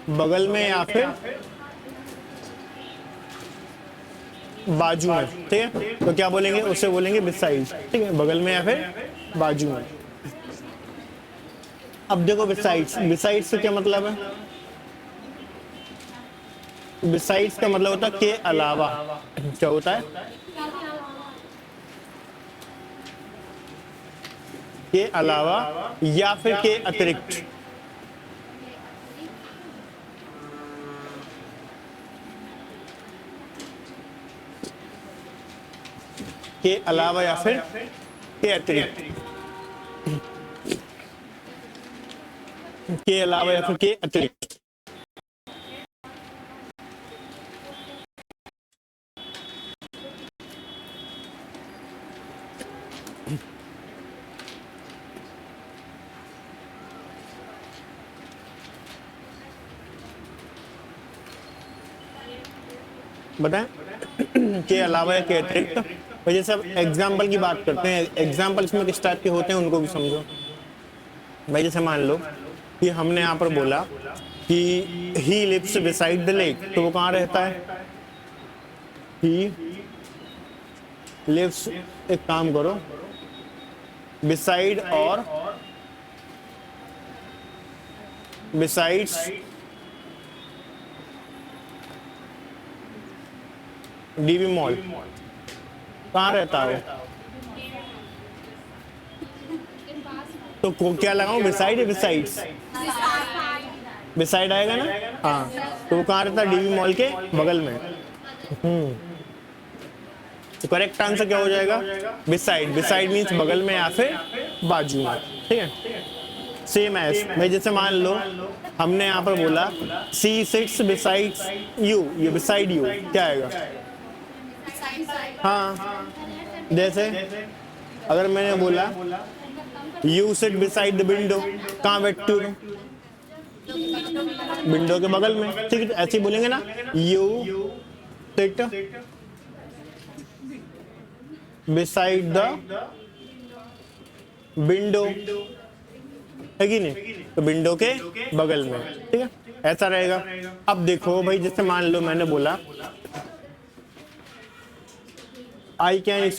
बगल में या फिर बाजू में, ठीक है। तो क्या बोलेंगे, उससे बोलेंगे बिसाइड, ठीक है, बगल में या फिर बाजू में। अब देखो बिसाइड्स, बिसाइड्स से क्या मतलब है, बिसाइड्स का मतलब होता है के अलावा। क्या होता है, के अलावा या फिर के अतिरिक्त। के अलावा या फिर के अतिरिक्त, के अलावा या फिर के अतिरिक्त। बताएं के अलावा या के अतिरिक्त। तो जैसे अब एग्जाम्पल की बात करते हैं, एग्जाम्पल्स में किस टाइप के होते हैं उनको भी समझो। भाई जैसे मान लो कि हमने यहाँ पर बोला कि he lives beside the lake, तो वो कहाँ रहता है, ही लिव्स, एक काम करो बिसाइड और बिसाइड्स डीबी मॉल, कहाँ रहता है वो, तो क्या लगाऊं, बिसाइड या बिसाइड्स, बिसाइड आएगा ना, हाँ। तो वो कहाँ रहता है, डीबी मॉल के बगल में। तो करेक्ट आंसर क्या हो जाएगा, बिसाइड। बिसाइड मीन्स बगल में या फिर बाजू में, ठीक है। सेम एज, भाई जैसे मान लो हमने यहाँ पर बोला सी सिट्स बिसाइड्स यू, ये बिसाइड यू क्या आएगा, हाँ। जैसे अगर मैंने बोला you sit beside the window, कहाँ बैठती हो तुम, विंडो के बगल में, ठीक है। ऐसे ही बोलेंगे ना, you sit beside the window, है कि नहीं, तो विंडो के बगल में, ठीक है, ऐसा रहेगा। अब देखो भाई जैसे मान लो मैंने बोला I can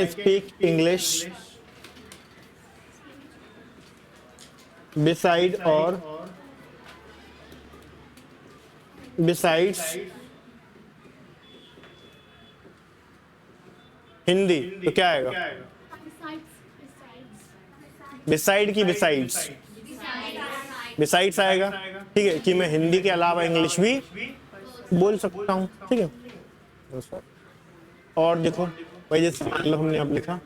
speak English beside और बिसाइड्स हिंदी, तो क्या आएगा, बिसाइड की बिसाइड्स, बिसाइड्स आएगा, ठीक है, कि मैं हिंदी के अलावा इंग्लिश भी बोल सकता हूँ, ठीक है। और देखो भाई जैसे मान लो हमने अब लिखा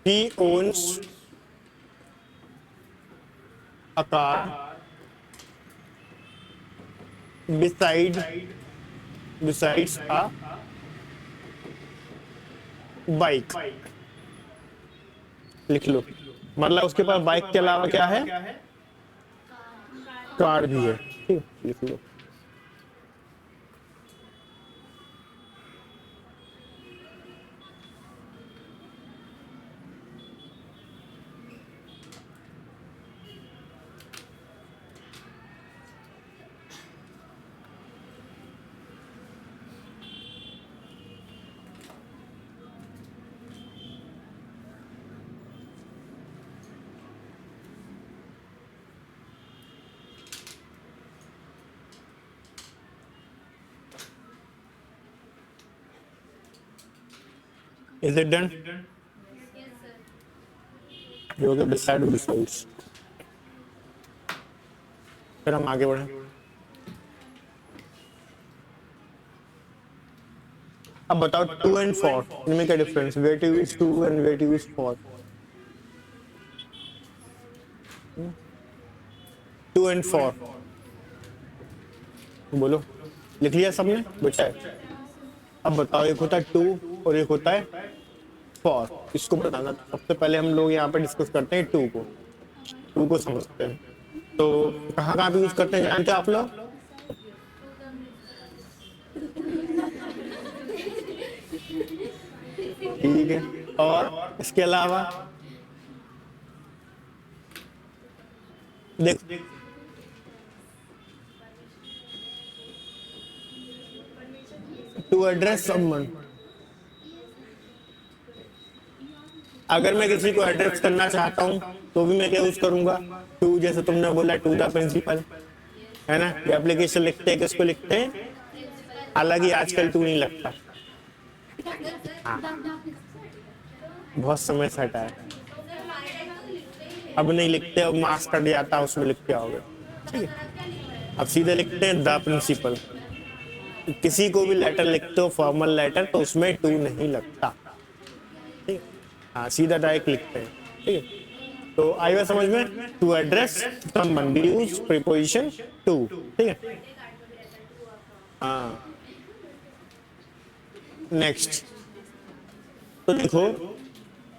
he owns a car besides a bike, लिख लो, मतलब उसके पास बाइक के अलावा क्या है, कार भी है, ठीक, लिख लो। Is it done? You okay beside besides? फिर हम आगे बढ़े। अब बताओ 2 and 4 इनमें क्या difference, where to use 2 and where to use 4? 2 and 4 बोलो, लिख लिया सबने बेटा है। अब बताओ एक होता है 2 और एक होता है 4, इसको बताना। सबसे पहले हम लोग यहाँ पे डिस्कस करते हैं 2 को समझते हैं। तो कहाँ कहाँ पे यूज करते हैं जानते हैं आप लोग, ठीक है। और इसके अलावा देख, टू एड्रेस समवन, अगर मैं किसी को एड्रेस करना चाहता हूं तो भी मैं क्या यूज करूंगा, टू, जैसे तुमने बोला टू द प्रिंसिपल, है ना। ये एप्लीकेशन लिखते हैं किसको लिखते हैं, हालांकि आजकल टू नहीं लगता, बहुत समय से हटा है, अब नहीं लिखते, अब मार्क्स कट जाता उसमें लिख के आओगे, ठीक है। अब सीधे लिखते हैं द प्रिंसिपल, किसी को भी लेटर लिखते हो फॉर्मल लेटर तो उसमें टू नहीं लगता, ठीक है। हाँ, सीधा डायरेक्ट लिखते हैं, ठीक है। तो आएगा समझ में, to address someone we use preposition to, ठीक है। हाँ, नेक्स्ट, तो देखो,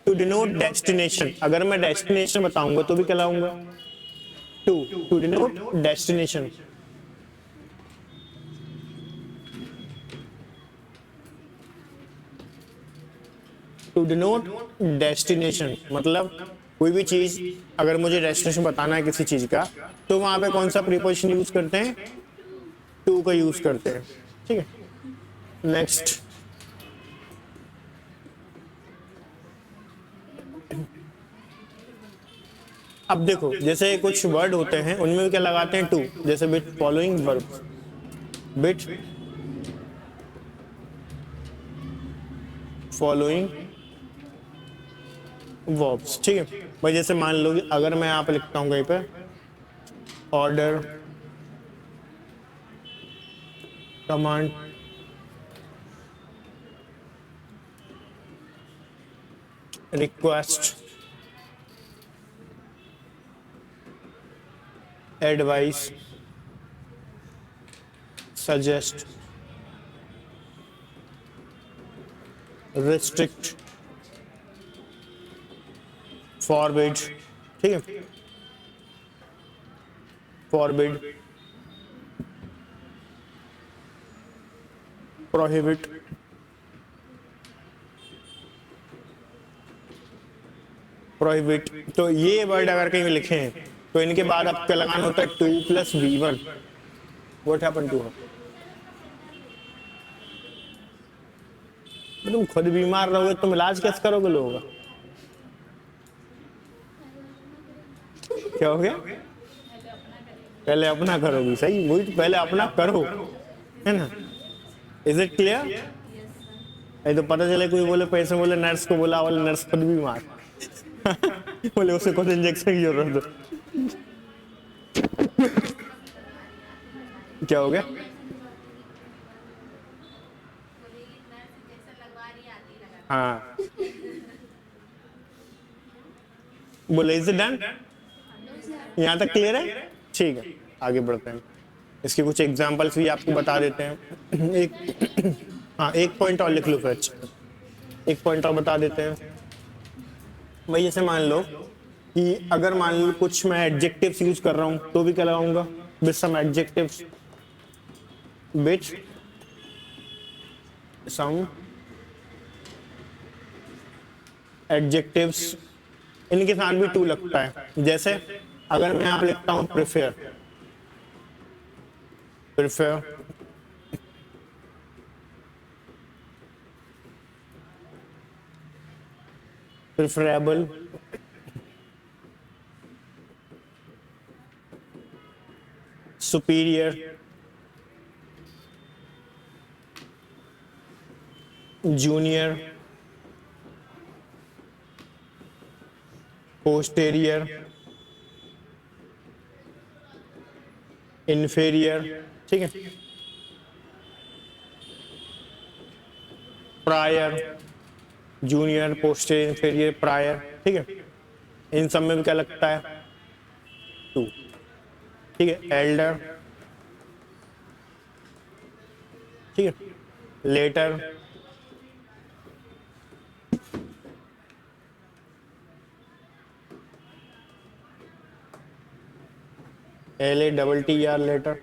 टू डिनोट डेस्टिनेशन, अगर मैं डेस्टिनेशन बताऊंगा तो भी क्या लाऊंगा, to denote destination. To denote destination मतलब कोई भी चीज, अगर मुझे डेस्टिनेशन बताना है किसी चीज का, तो वहां पे कौन सा प्रीपोजिशन यूज करते हैं, टू का यूज करते हैं, ठीक है। नेक्स्ट, अब देखो, जैसे कुछ वर्ड होते हैं उनमें भी क्या लगाते हैं, टू, जैसे with following verb, with following verbs, ठीक है भाई। जैसे मान लो अगर मैं यहाँ पे लिखता हूँ कहीं पे, order, command, request, advice, suggest, restrict, forbid, ठीक है, फॉरबिड, प्रोहिबिट, प्रोहिबिट, तो ये वर्ड अगर कहीं लिखे हैं तो इनके बाद अब क्या लगाना होता है, to plus V1, what happen to, तुम खुद बीमार रहोगे तुम इलाज कैसे करोगे लोगों का, क्या हो गया, पहले अपना करोगी, सही, वही तो, पहले अपना करो, है ना। इज इट क्लियर, नहीं तो पता चले कोई बोले, पैसे बोले नर्स को बोला, बोले नर्स खुद बीमार बोले उसे खुद इंजेक्शन की जरूरत है क्या हो गया, हाँ, बोले इज इट डन, यहाँ तक क्लियर है, ठीक है। आगे बढ़ते हैं, इसके कुछ एग्जांपल्स भी आपको बता देते हैं एक हाँ, एक पॉइंट और लिख लो फिर, अच्छा एक पॉइंट और बता देते हैं भाई। जैसे मान लो कि अगर मान लो कुछ मैं एडजेक्टिव्स यूज कर रहा हूं तो भी क्या लगाऊंगा, with some adjectives, with some adjectives, इनके साथ भी टू लगता है। जैसे अगर मैं यहाँ लिखता हूँ prefer, prefer, preferable, superior, junior, posterior, inferior, ठीक है, prior, junior, posterior, inferior, prior, ठीक है। इन सब में भी क्या लगता है, टू, ठीक है। एल्डर, ठीक है, लेटर, LATTER, लेटर,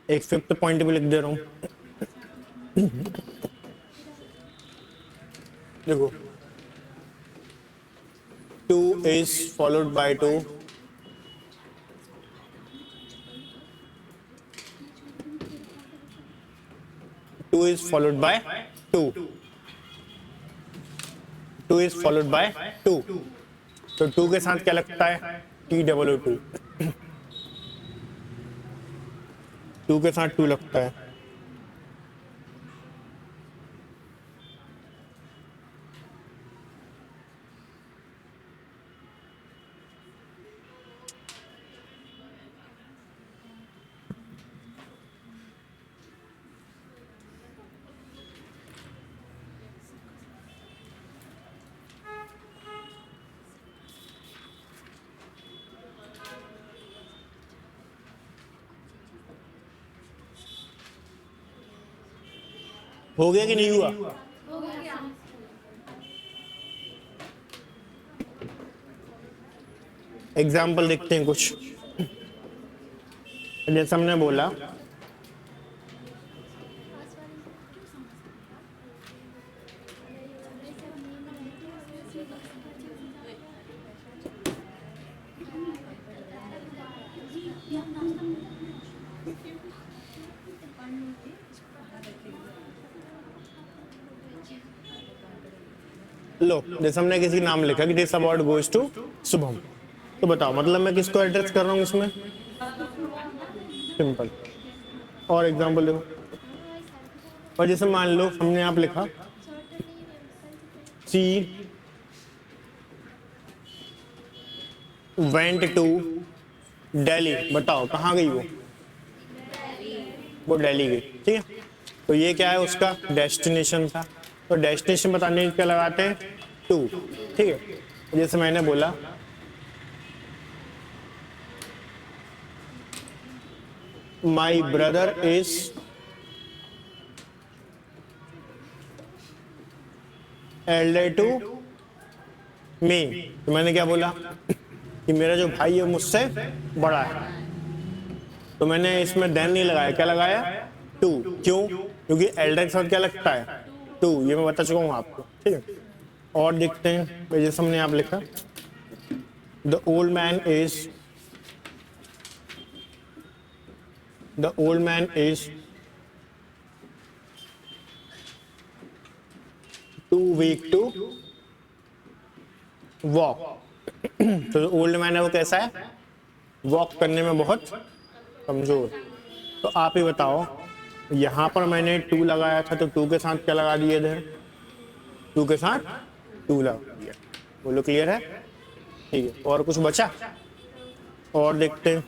एक फिफ्थ पॉइंट भी लिख दे रहा हूँ। देखो 2 is followed by 2, 2 is followed by 2, 2 is followed by 2, तो 2 के साथ क्या लगता है? TW2, 2 के साथ 2 लगता है। हो गया कि नहीं हुआ? एग्जाम्पल देखते हैं कुछ। जैसे हमने बोला लो, जैसे हमने किसी का नाम लिखा कि this award goes to Shubham, तो बताओ मतलब मैं किसको एड्रेस कर रहा हूँ इसमें? सिंपल। और एग्जांपल देखो, और जैसे मान लो हमने यहाँ पे लिखा सी वेंट टू दिल्ली, बताओ कहाँ गई वो दिल्ली गई, ठीक है। तो ये क्या है? उसका डेस्टिनेशन था, तो डेस्टिनेशन बताने के लिए क्या लगाते हैं? 2, ठीक है। जैसे मैंने बोला my brother is elder to me, तो मैंने क्या बोला कि मेरा जो भाई है मुझसे बड़ा है, तो मैंने इसमें देन नहीं लगाया, क्या लगाया? 2, क्यों? क्योंकि एल्डर के साथ क्या लगता है? 2, ये मैं बता चुका हूँ आपको, ठीक है। और देखते हैं, जैसे हमने यहाँ पे लिखा the old man is too weak to walk, तो ओल्ड मैन है वो कैसा है? वॉक करने में बहुत कमजोर। तो आप ही बताओ, यहां पर मैंने 2 लगाया था, तो 2 के साथ क्या लगा दिए थे? 2 के साथ 2 लगा दिया। बोलो क्लियर है? ठीक है। और कुछ बचा? और देखते हैं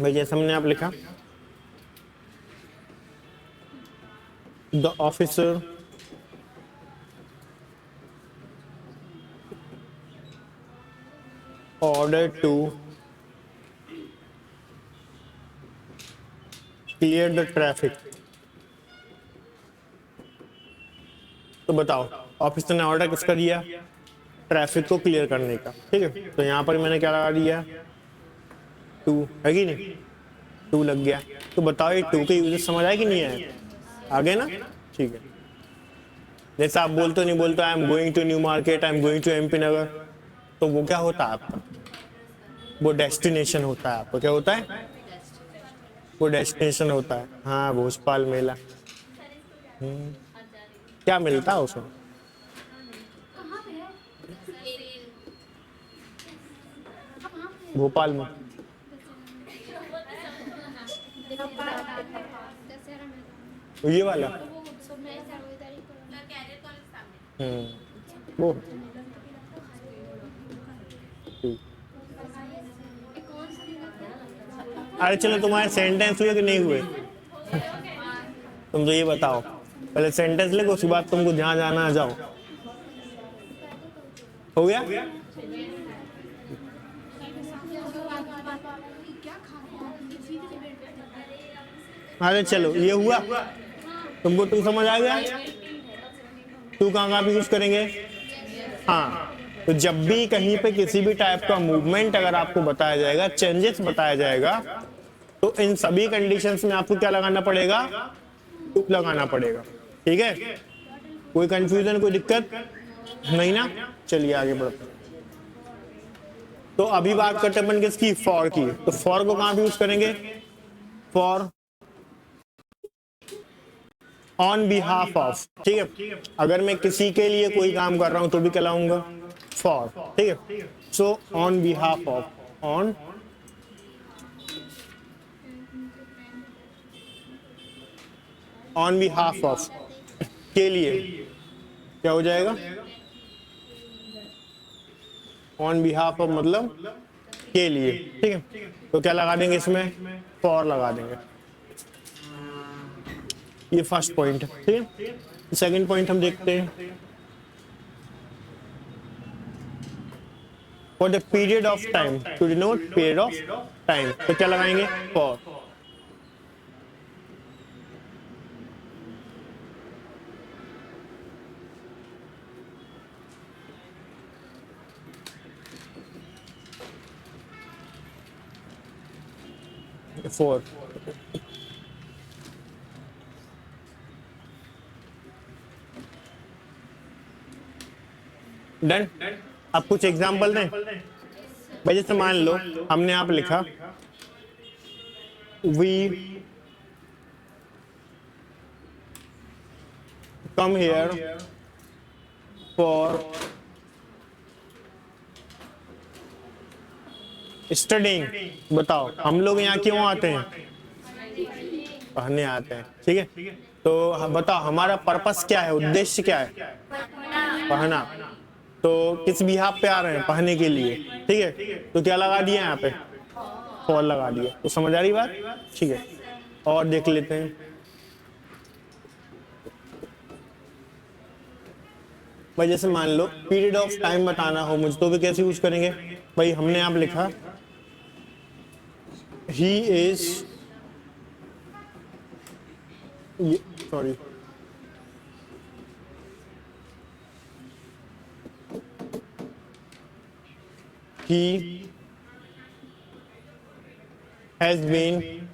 भाई, जैसे हमने आप लिखा the officer order to clear the traffic, तो बताओ ऑफिसर ने ऑर्डर किसका दिया? ट्रैफिक को क्लियर करने का, ठीक है। तो यहाँ पर मैंने क्या लगा दिया? 2 है कि नहीं? 2 लग गया। तो बताओ ये 2 के यूजेस समझ आए कि नहीं आए? आ गए ना? ठीक है। जैसे आप बोलते नहीं बोलते I am going to New Market, I am going to MP Nagar, तो वो क्या होता है आपका? वो डेस्टिनेशन होता है आपका। क्या होता है? वो डेस्टिनेशन होता है। हाँ, भोजपाल मेला। क्या मिलता है उसमें? भोपाल में ये वाला वो अरे चलो, तुम्हारे सेंटेंस हुए कि नहीं हुए? तुम तो ये बताओ, पहले सेंटेंस लिखो, उसके बाद तुमको जहाँ जाना आ जाओ। हो गया? अरे चलो, ये हुआ? तुमको 2 समझ आ गया? 2 कहाँ भी यूज करेंगे? हाँ, तो जब भी कहीं पे किसी भी टाइप का मूवमेंट अगर आपको बताया जाएगा, चेंजेस बताया जाएगा, तो इन सभी कंडीशंस में आपको क्या लगाना पड़ेगा, टू लगाना पड़ेगा। ठीक है, कोई कंफ्यूजन, कोई दिक्कत नहीं ना? चलिए आगे बढ़ते हैं। तो अभी बात करते हैं अपन किसकी, फॉर की। तो फॉर को कहां पे यूज करेंगे, फॉर ऑन बिहाफ ऑफ। ठीक है, अगर मैं किसी के लिए कोई काम कर रहा हूं तो भी कहलाऊंगा फॉर। ठीक है, so on behalf of, on behalf of के लिए क्या हो जाएगा, ऑन बिहाफ ऑफ मतलब के लिए। ठीक है, तो क्या लगा देंगे इसमें, फॉर लगा देंगे। ये फर्स्ट पॉइंट है। ठीक है, सेकंड पॉइंट हम देखते हैं, for the period of time, to denote period of time, तो क्या लगाएंगे, फॉर। Four done. अब कुछ एग्जांपल दें भाई, जैसे मान लो हमने आप लिखा we come here for studying. बताओ हम लोग यहाँ क्यों आते हैं, पढ़ने आते हैं। ठीक है, तो बताओ हमारा पर्पस क्या है, उद्देश्य क्या है, पढ़ना। तो किस बिहाफ पे आ रहे हैं, पढ़ने के लिए। ठीक है, तो क्या लगा दिया यहाँ पे, फॉर लगा दिया। तो समझ आ रही बात? ठीक है, और देख लेते हैं। भाई जैसे मान लो पीरियड ऑफ टाइम बताना हो मुझे, तो भी कैसे यूज करेंगे भाई, हमने आप लिखा he is, sorry, he has been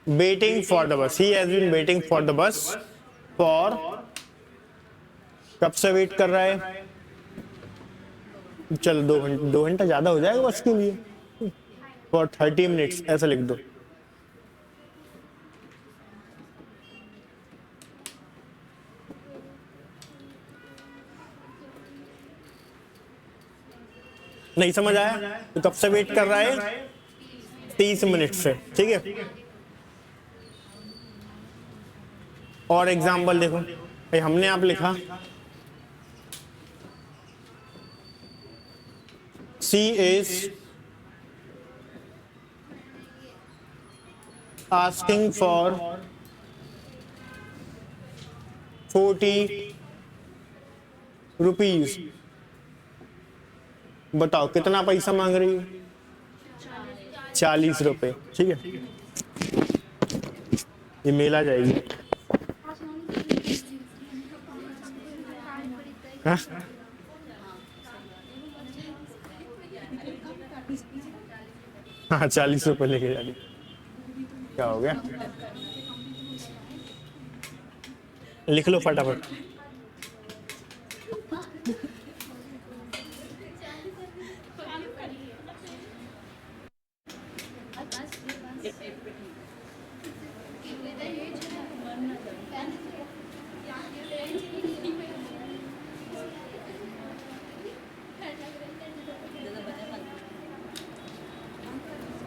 waiting for the bus, he has been waiting for the bus for, कब से वेट कर रहा है, चलो 2 घंटे, 2 घंटा ज्यादा हो जाएगा बस के लिए, फॉर 30 मिनट्स ऐसा लिख दो। नहीं समझ आया, तो कब से वेट कर रहा है, 30 मिनट से। ठीक है, और एग्जाम्पल देखो भाई, हमने आप लिखा सी इज आस्किंग फॉर 40 रुपीज। बताओ कितना पैसा मांग रही है, 40 रुपए। ठीक है, ये मेला जाएगी। हाँ? हाँ 40 रुपए लेके जानी, क्या हो गया, लिख लो फटाफट।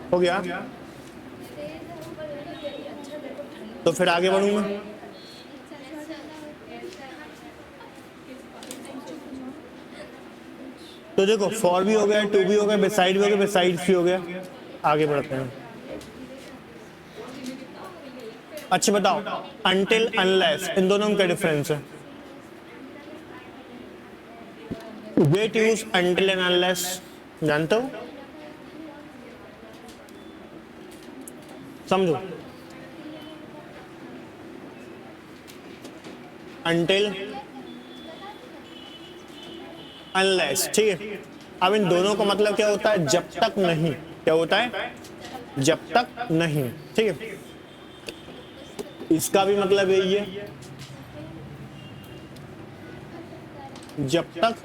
हो गया, तो फिर आगे बढ़ूं मैं। तो देखो फॉर भी हो गया, टू भी हो गया, बिसाइड भी हो गया, बिसाइड्स भी हो गया। आगे बढ़ते हैं। अच्छा बताओ, अनटिल अनलेस, इन दोनों में क्या डिफरेंस है? Wait use until and unless, जानते हो, समझो। अनटिल अनलेस, ठीक है। अब इन दोनों का मतलब क्या होता है, जब तक नहीं, क्या होता है, जब तक नहीं, ठीक है। इसका भी मतलब यही है, जब तक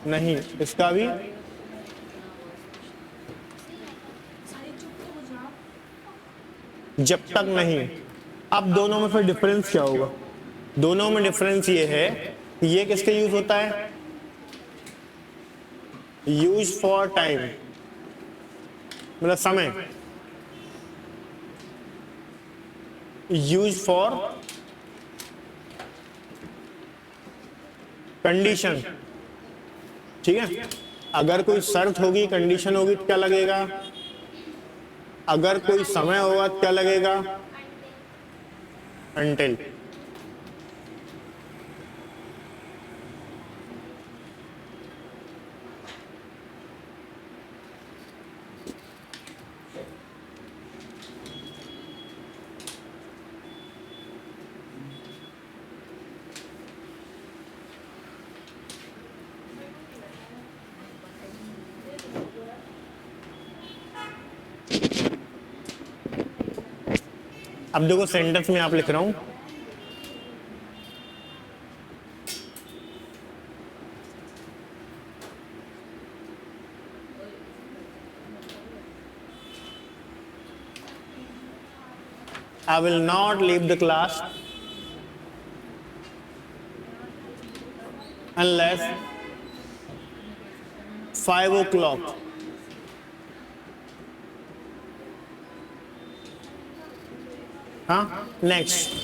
नहीं, इसका भी जब तक नहीं। अब दोनों में फिर डिफरेंस क्या होगा, दोनों में डिफरेंस ये है कि ये किसके यूज होता है, यूज फॉर टाइम, मतलब समय, यूज फॉर कंडीशन, ठीक है। अगर कोई शर्त होगी, कंडीशन होगी तो क्या लगेगा, अगर कोई समय होगा तो क्या लगेगा, until। अब देखो सेंटेंस में आप लिख रहा हूं, I will not leave the class unless 5 o'clock। हाँ, next,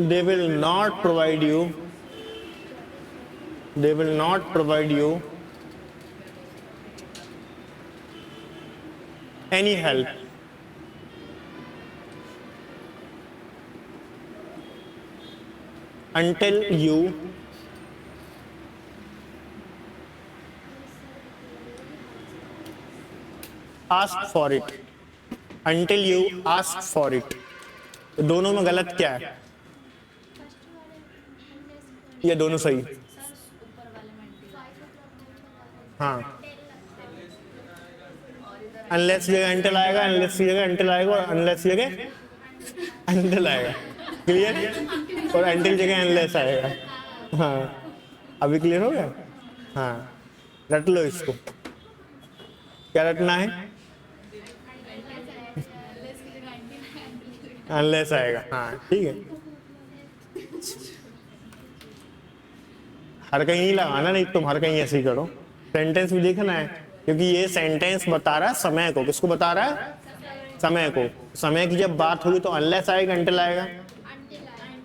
they will not provide you, they will not provide you any help until you ask for it, until you ask for it। तो दोनों में गलत क्या है, ये दोनों सही, हाँ, अनलेस जगह अंटिल आएगा, अनलेस की जगह अंटिल आएगा, और अनलेस जगह अंटिल आएगा, क्लियर, और अंटिल जगह अनलेस आएगा। हाँ, अभी क्लियर हो गया, हाँ, रट लो इसको, क्या रटना है, अनलेस आएगा, हाँ ठीक है। हर कहीं नहीं लगाना, नहीं तुम हर कहीं ऐसे ही करो, सेंटेंस भी देखना है, क्योंकि ये सेंटेंस बता रहा है समय को, किसको बता रहा है, समय को। समय की जब बात होगी तो अनलेस आएगा, अंटिल आएगा,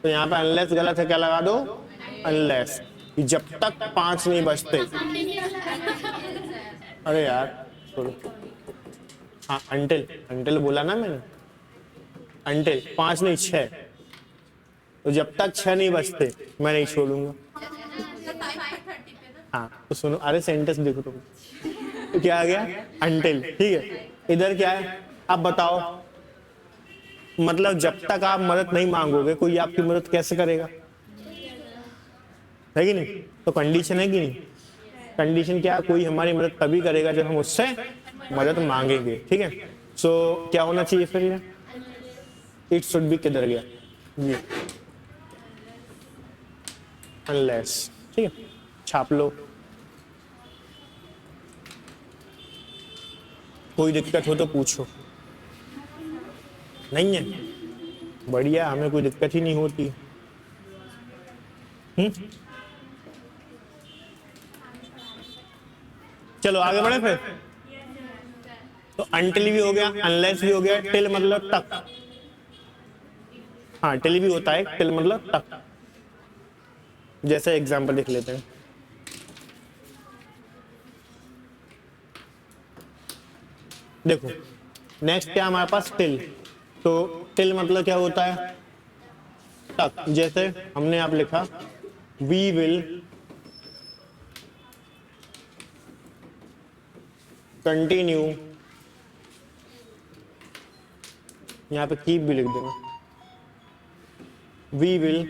तो यहाँ पे अनलेस गलत है, क्या लगा दो, अनलेस, जब तक 5 नहीं बजते। अरे यार छोड़ो, हाँ अंटिल, अंटिल बोला ना मैंने, अंटिल 5 नहीं 6, तो जब तक 6 नहीं बजते मैं नहीं छोड़ूंगा। हाँ तो सुनो, अरे सेंटेंस देखो तुम, तो क्या आ गया, अंटिल, ठीक है। इधर क्या है, अब बताओ, मतलब जब तक आप मदद नहीं मांगोगे कोई आपकी मदद कैसे करेगा, है कि नहीं, तो कंडीशन है कि नहीं, कंडीशन क्या, कोई हमारी मदद तभी करेगा जब हम उससे मदद मांगेंगे, ठीक है। सो क्या होना चाहिए फिर, ये इट शुड बी किधर गया, ये अनलेस, ठीक है, छाप लो। कोई दिक्कत हो तो पूछो, नहीं है, बढ़िया, हमें कोई दिक्कत ही नहीं होती। चलो आगे बढ़े फिर, तो अंटिल भी हो गया, अनलेस भी हो गया, टिल मतलब तक, हाँ टिल भी होता है, टिल मतलब तक। जैसे एग्जांपल लिख लेते हैं, देखो नेक्स्ट क्या हमारे पास, टिल, तो टिल मतलब क्या होता है, तक। जैसे हमने आप लिखा, वी विल कंटिन्यू, यहाँ पे कीप भी लिख देना, we will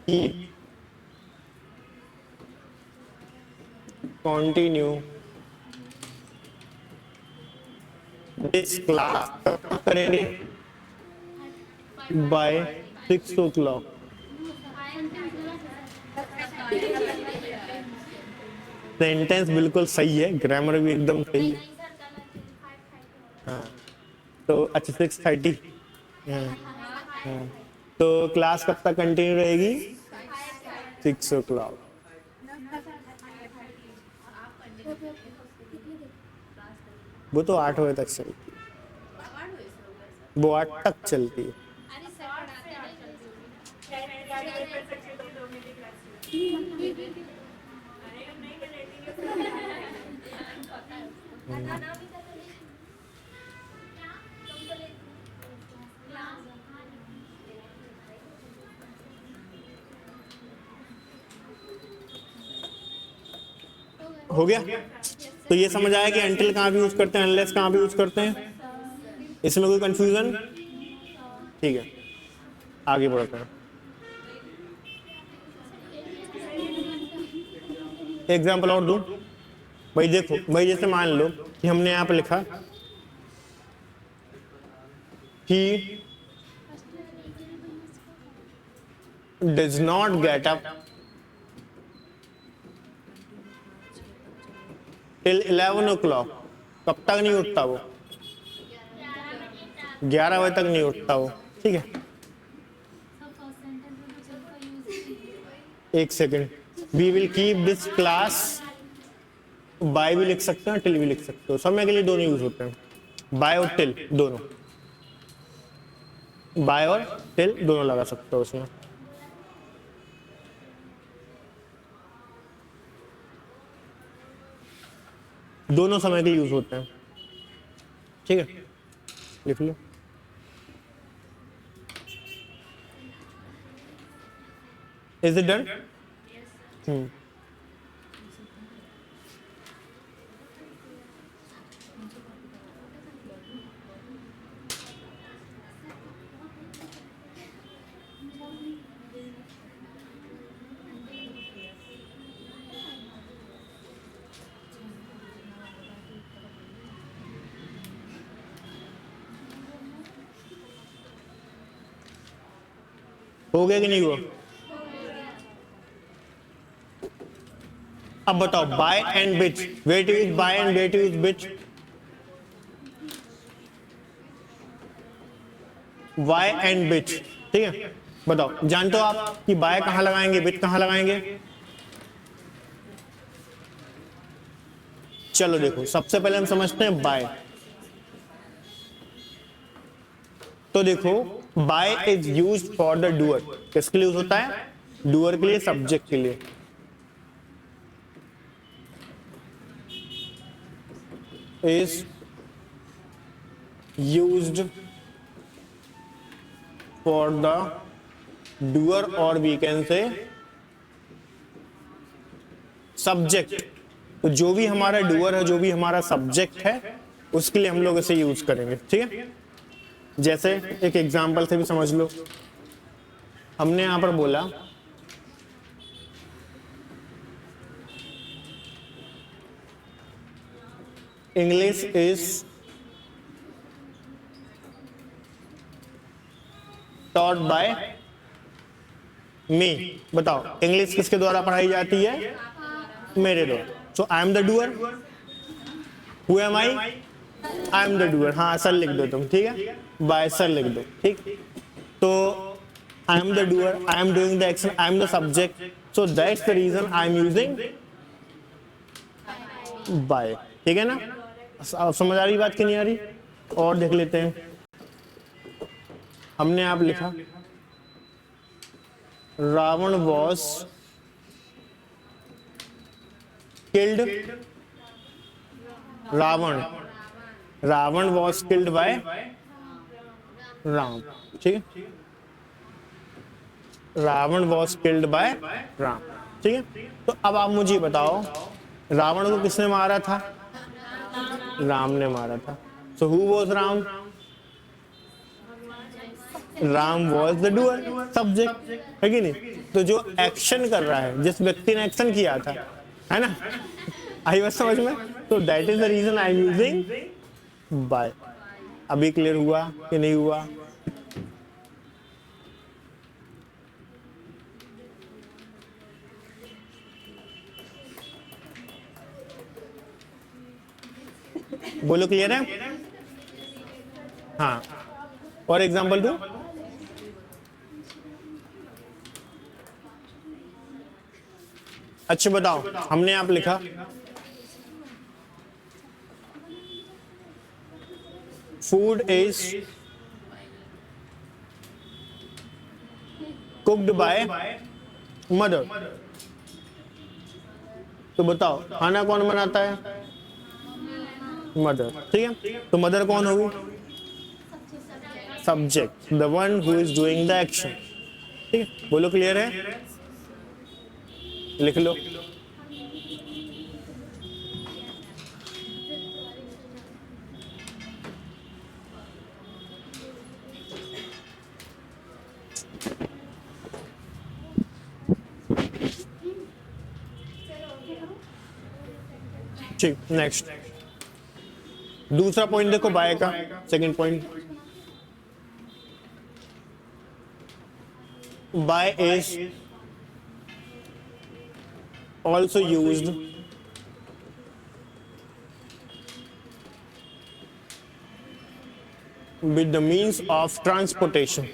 keep continue this class करेंगे बाय 6 o'clock। सेंटेंस बिल्कुल सही है, ग्रामर भी एकदम सही है। हाँ तो अच्छा 6:30। हाँ तो क्लास कब तक कंटिन्यू रहेगी? 6 o'clock। वो तो 8 बजे तक चलती है, वो 8 तक चलती है। हो गया? तो ये समझ आया कि अनटिल कहाँ भी यूज करते हैं, अनलेस कहाँ भी यूज करते हैं। इसमें कोई कंफ्यूजन? ठीक है, आगे बढ़ते हैं। एग्जाम्पल और दूं भाई? देखो भाई, जैसे मान लो कि हमने यहाँ पे लिखा he does not get up till 11 o'clock। कब तक नहीं उठता वो? 11 बजे तक नहीं उठता वो। ठीक है, एक second. We will keep this class, by भी लिख सकते हैं, टिल भी लिख सकते हो, समय के लिए दोनों यूज होते हैं, बाय और टिल दोनों। बाय और टिल दोनों लगा सकते हो उसमें। दोनों समय के यूज होते हैं। ठीक है, लिख लो। Is it done? हो गया कि नहीं हुआ? अब बताओ, by and which, where to use by and where to use which? Why and which. ठीक है, बताओ, जानते हो आप कि बाय कहां लगाएंगे, बिच कहां लगाएंगे? चलो देखो, सबसे पहले हम समझते हैं बाय। तो देखो, by is used for the doer. किसके लिए यूज होता है? डूअर के लिए, सब्जेक्ट के लिए। Is used for the doer, और वी कैन से सब्जेक्ट। तो जो भी हमारा डूअर है, जो भी हमारा सब्जेक्ट है, उसके लिए हम लोग इसे यूज करेंगे। ठीक है, जैसे एक एग्जांपल से भी समझ लो। हमने यहां पर बोला English is taught by me. बताओ, इंग्लिश किसके द्वारा पढ़ाई जाती है? मेरे द्वारा। So I am the doer. Who am I? I am the doer. हाँ, सर लिख दो तुम। ठीक है, बाय सर लिख दो। ठीक, तो I am the doer, I am doing the action, I am the subject, so that's the reason I am using by. ठीक है ना? अब समझ आ रही बात कि नहीं आ रही? और देख लेते हैं। हमने आप लिखा Ravan was killed, Ravan was killed by Ram. ठीक है, Ravan was killed by Ram. ठीक है, तो अब आप मुझे बताओ, रावण को किसने मारा था? राम ने मारा था। So who was Ram? Ram was the doer, subject है कि नहीं। तो जो एक्शन कर रहा है, जिस व्यक्ति ने एक्शन किया था, है ना, आई बात समझ में। तो that is the reason I am using by. अभी क्लियर हुआ कि नहीं हुआ? बोलो क्लियर है? हाँ, और एग्जांपल दो। अच्छा बताओ, हमने आप लिखा food is cooked by mother. तो बताओ खाना कौन बनाता है? मदर, ठीक है। तो मदर कौन होगी? Subject, the one who is doing the action, ठीक है। बोलो क्लियर है? लिख लो। ठीक, नेक्स्ट दूसरा पॉइंट देखो बाय का, second point, by is also used with the means of transportation।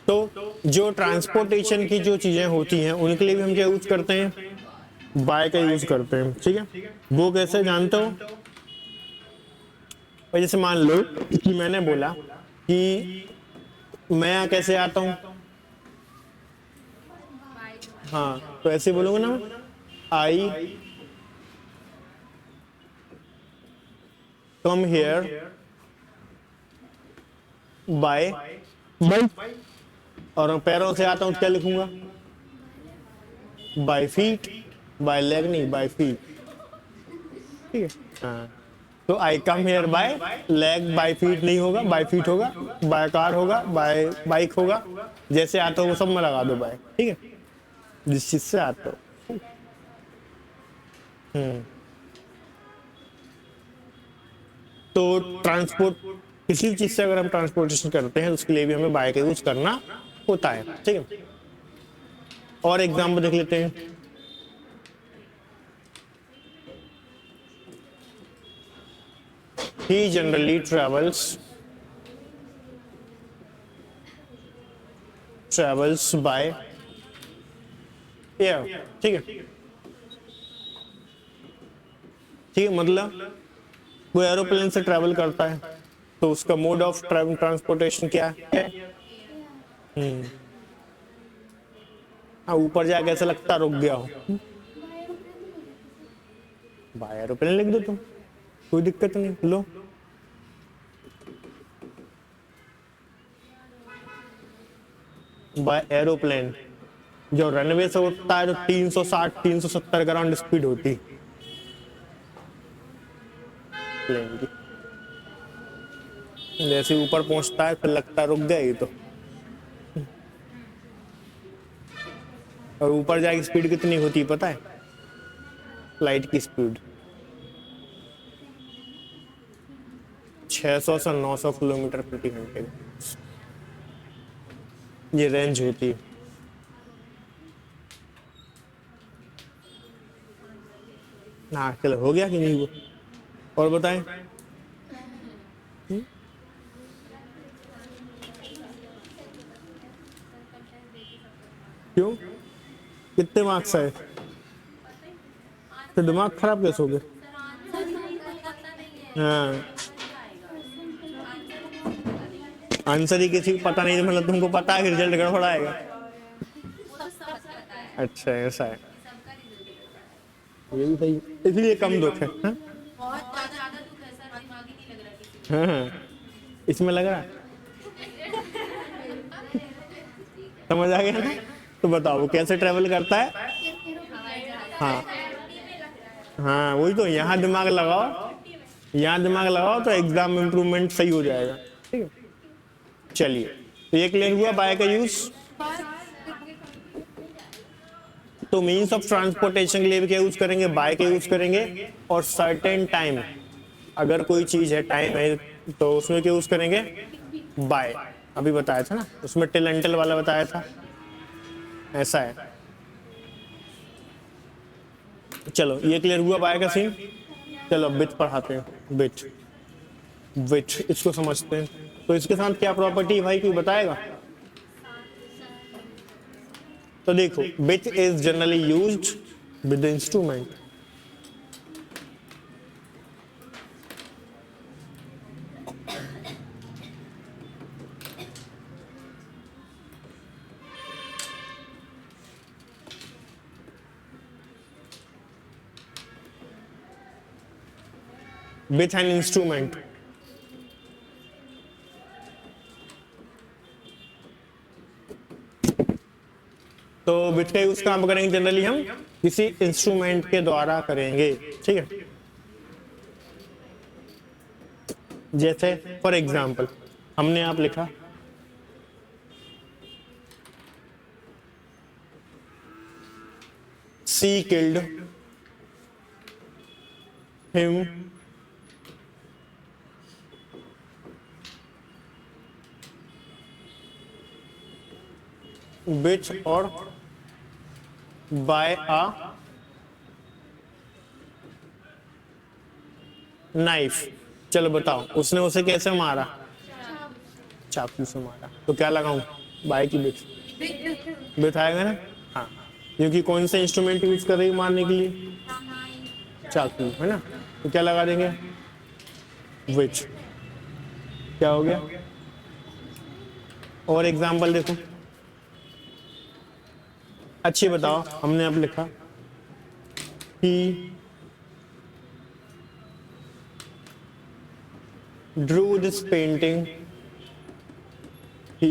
तो जो ट्रांसपोर्टेशन की जो चीजें होती हैं उनके लिए भी हम क्या यूज करते हैं? बाय का यूज करते हैं, ठीक है। वो कैसे जानते हो? और जैसे मान लो कि मैंने बोला कि मैं यहाँ कैसे आता हूं, हाँ, तो ऐसे बोलूंगा ना, I come here by bike. और पैरों से आता हूं तो क्या लिखूंगा? बाय फीट, बाय लेग नहीं, बाय फीट, ठीक है। हाँ, तो I come here by leg, by feet नहीं होगा, बाय फीट होगा, बाय कार होगा, बाय बाइक होगा। जैसे आता हो वो सब में लगा दो बाय, ठीक है, जिस चीज से आता हो। तो ट्रांसपोर्ट, किसी चीज से अगर हम ट्रांसपोर्टेशन करते हैं उसके लिए भी हमें बाय का यूज करना होता है, ठीक है। और एग्जाम्पल देख लेते हैं। He generally travels by air, ठीक है, ठीक है। मतलब वो एरोप्लेन से ट्रैवल करता है तो उसका मोड ऑफ ट्रांसपोर्टेशन क्या है? हाँ, ऊपर जाके ऐसा लगता रुक गया हो, बाय एरोप्लेन लिख दो तुम, कोई दिक्कत नहीं। लो, बाय एरोप्लेन जो रनवे से उठता है तो 360 370 का राउंड स्पीड होती प्लेन की। जैसे ऊपर पहुंचता है फिर लगता है रुक गया ये तो। और ऊपर जाके स्पीड कितनी होती है पता है? फ्लाइट की स्पीड 600 से 900 किलोमीटर प्रति घंटे, ये रेंज होती है। हाँ चलो, हो गया कि नहीं वो? और बताएं। क्यों, कितने मार्क्स आए? तो दिमाग खराब कैसे हो गया? हाँ, आंसर ही किसी को पता नहीं, मतलब तुमको पता है कि रिजल्ट गड़बड़ आएगा। अच्छा ऐसा है, ये भी सही, इसलिए कम दुख है। हाँ हाँ, इसमें लग रहा है, समझ आ गया ना? तो बताओ वो कैसे ट्रेवल करता है? हाँ, हाँ वही तो, यहाँ दिमाग लगाओ, यहाँ दिमाग लगाओ तो एग्जाम में इम्प्रूवमेंट सही हो जाएगा। ठीक है, चलिए तो ये क्लियर हुआ बाय का यूज। तो मीन्स ऑफ ट्रांसपोर्टेशन के लिए भी क्या यूज करेंगे, बाय का यूज करेंगे। और सर्टेन टाइम, अगर कोई चीज है टाइम है तो उसमें क्या यूज करेंगे, बाय। अभी बताया था ना उसमें टिल एंटल वाला बताया था, ऐसा है। चलो ये क्लियर हुआ बाय का सीन। चलो बिट पढ़ाते हैं, बिट विच इसको समझते हैं। तो इसके साथ क्या प्रॉपर्टी है भाई, कोई बताएगा? तो देखो bit is generally used with the instrument. With an instrument. तो बिट का यूज कहां पर करेंगे, जनरली हम किसी इंस्ट्रूमेंट के द्वारा करेंगे। ठीक है, जैसे फॉर एग्जाम्पल हमने आप लिखा सी किल्ड हिम विच और बाय अ नाइफ। चलो बताओ उसने उसे कैसे मारा, चाकू से मारा। तो क्या लगाऊं, बाय की बिट, बिट आएगा ना। हाँ, क्योंकि कौन सा इंस्ट्रूमेंट यूज कर रही है मारने के लिए, चाकू है ना। तो क्या लगा देंगे, विच। क्या हो गया, और एग्जाम्पल देखो अच्छी बताओ। हमने अब लिखा कि drew this painting, he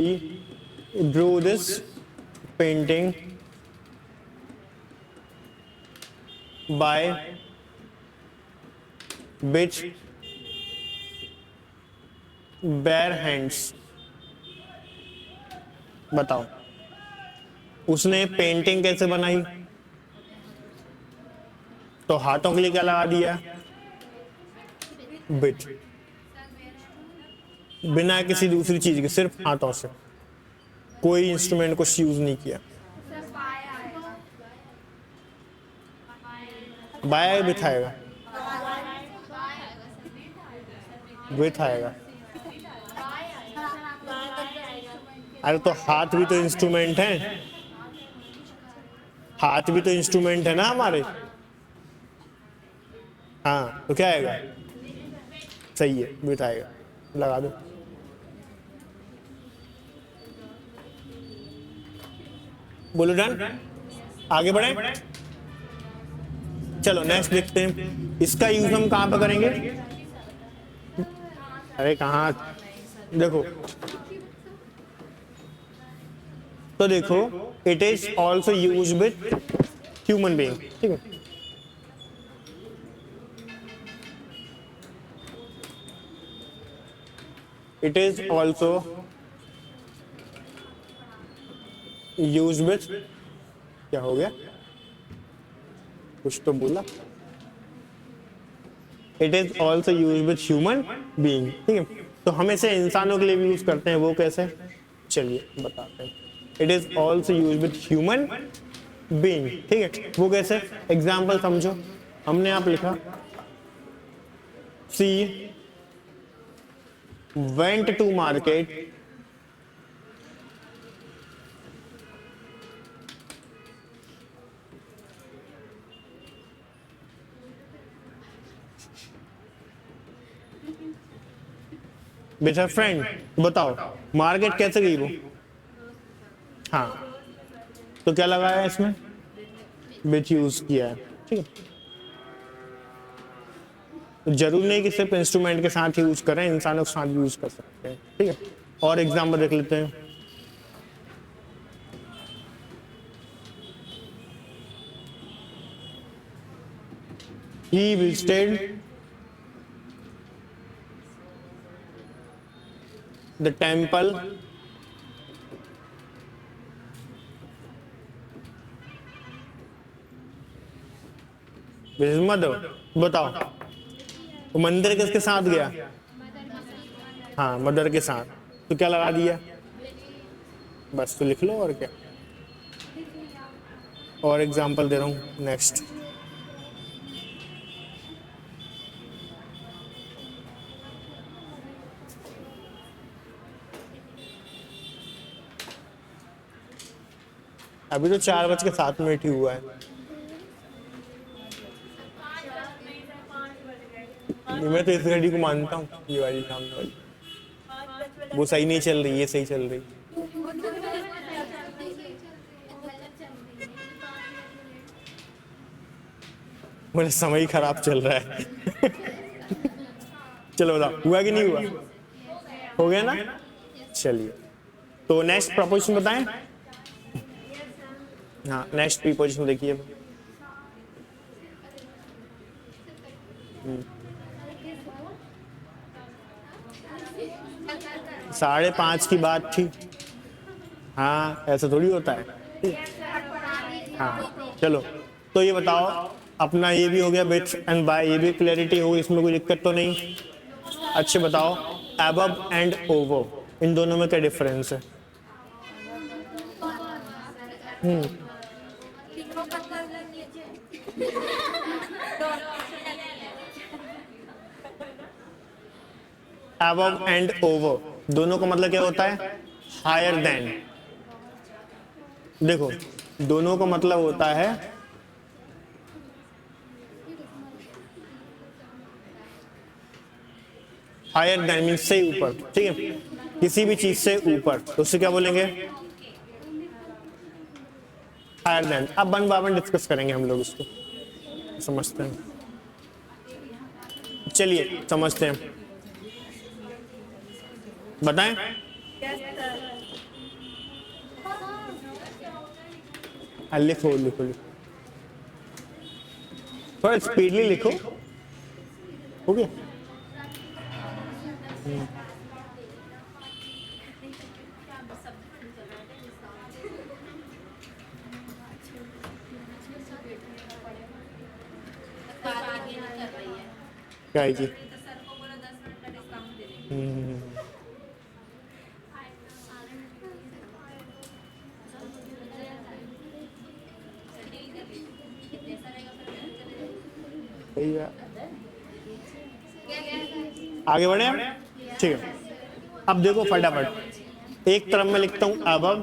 drew this painting by which bare hands। बताओ उसने पेंटिंग कैसे बनाई, तो हाथों के लिए क्या लगा दिया, बिट। बिना किसी दूसरी चीज के, सिर्फ हाथों से, कोई इंस्ट्रूमेंट को यूज नहीं किया। बाय बिठाएगा, बिठाएगा। अरे तो हाथ भी तो इंस्ट्रूमेंट है, हाथ भी तो इंस्ट्रूमेंट है ना हमारे। हाँ तो क्या आएगा, सही है, बिठाएगा। लगा दो। बोलो डन, आगे बढ़े। चलो नेक्स्ट देखते हैं, इसका यूज हम कहां पर करेंगे। अरे कहां, देखो तो देखो it is also use with human being. ठीक है, it is also use with, क्या हो गया, कुछ तो बोला। It is also use with human being. ठीक है, तो हम इसे इंसानों के लिए भी यूज करते हैं, वो कैसे, चलिए बताते हैं। It is also use with human being. ठीक है, वो कैसे, एग्जाम्पल समझो। हमने आप लिखा she went to market with a friend. बताओ मार्केट कैसे गई वो, हाँ तो क्या लगाया इसमें, विथ यूज किया है। ठीक है, तो जरूरी नहीं कि सिर्फ इंस्ट्रूमेंट के साथ यूज करें, इंसानों के साथ भी यूज कर सकते हैं। ठीक है, और एग्जाम्पल देख लेते हैं। He visited the temple mother. बताओ वो मंदिर किसके साथ गया? हाँ, मदर के साथ। तो क्या लगा दिया? बस तो लिख लो, और क्या। और एग्जांपल दे रहा हूँ, नेक्स्ट। अभी तो 4:07 ही हुआ है। मैं तो इस घड़ी को मानता हूँ, ये वाली सामने वाली वो सही नहीं चल रही, ये सही चल रही। मेरा समय ही खराब चल रहा है। चलो बताओ, हुआ कि नहीं हुआ? हो गया ना? चलिए, तो नेक्स्ट प्रपोजिशन बताएं। हाँ, नेक्स्ट प्रीपोजिशन देखिए। 5:30 की बात थी। हाँ, ऐसा थोड़ी होता है। हाँ, चलो, तो ये बताओ, अपना ये भी हो गया विथ एंड बाय, ये भी क्लैरिटी हो, इसमें कोई दिक्कत तो नहीं? अच्छे बताओ, अबव एंड ओवर, इन दोनों में क्या डिफरेंस है? अबव एंड ओवर दोनों का मतलब क्या होता है? Higher than. देखो, दोनों का मतलब होता है हायर देन, मीन से ऊपर, ठीक है, किसी भी चीज से ऊपर, तो उससे क्या बोलेंगे? Higher than. अब वन बाय वन डिस्कस करेंगे हम लोग इसको, समझते हैं। चलिए समझते हैं, बताएं। लिखो लिखो लिखो, थोड़ा स्पीडली लिखो, हो गया? क्या है जी? आगे बढ़े हम, ठीक है। अब देखो फटाफट, एक तरफ मैं लिखता हूं अबव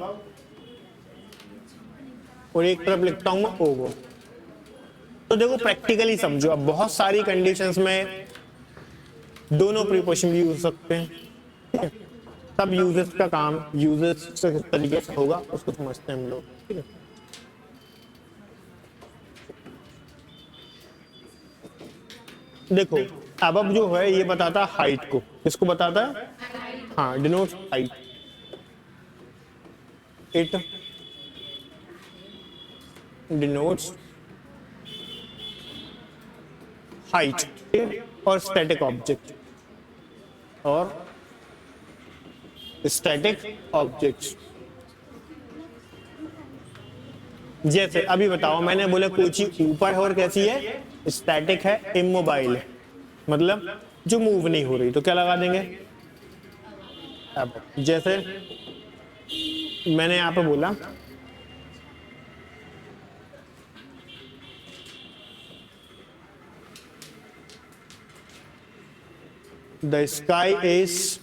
और एक तरफ लिखता हूं मैं ओवर। तो देखो प्रैक्टिकली समझो, अब बहुत सारी कंडीशंस में दोनों प्रीपोजिशन भी यूज हो सकते हैं। सब यूजेस का काम यूजेस किस तरीके से होगा उसको समझते हैं हम लोग, ठीक है। देखो, अबव जो है ये बताता है हाइट को, किसको बताता है? हाँ, denotes height. It denotes height और स्टैटिक ऑब्जेक्ट, और स्टैटिक ऑब्जेक्ट्स। जैसे अभी बताओ, मैंने बोला कोई चीज ऊपर है और कैसी है? स्टैटिक है, इमोबाइल है, मतलब जो मूव नहीं हो रही, तो क्या लगा देंगे? अब जैसे मैंने यहां पे बोला the sky is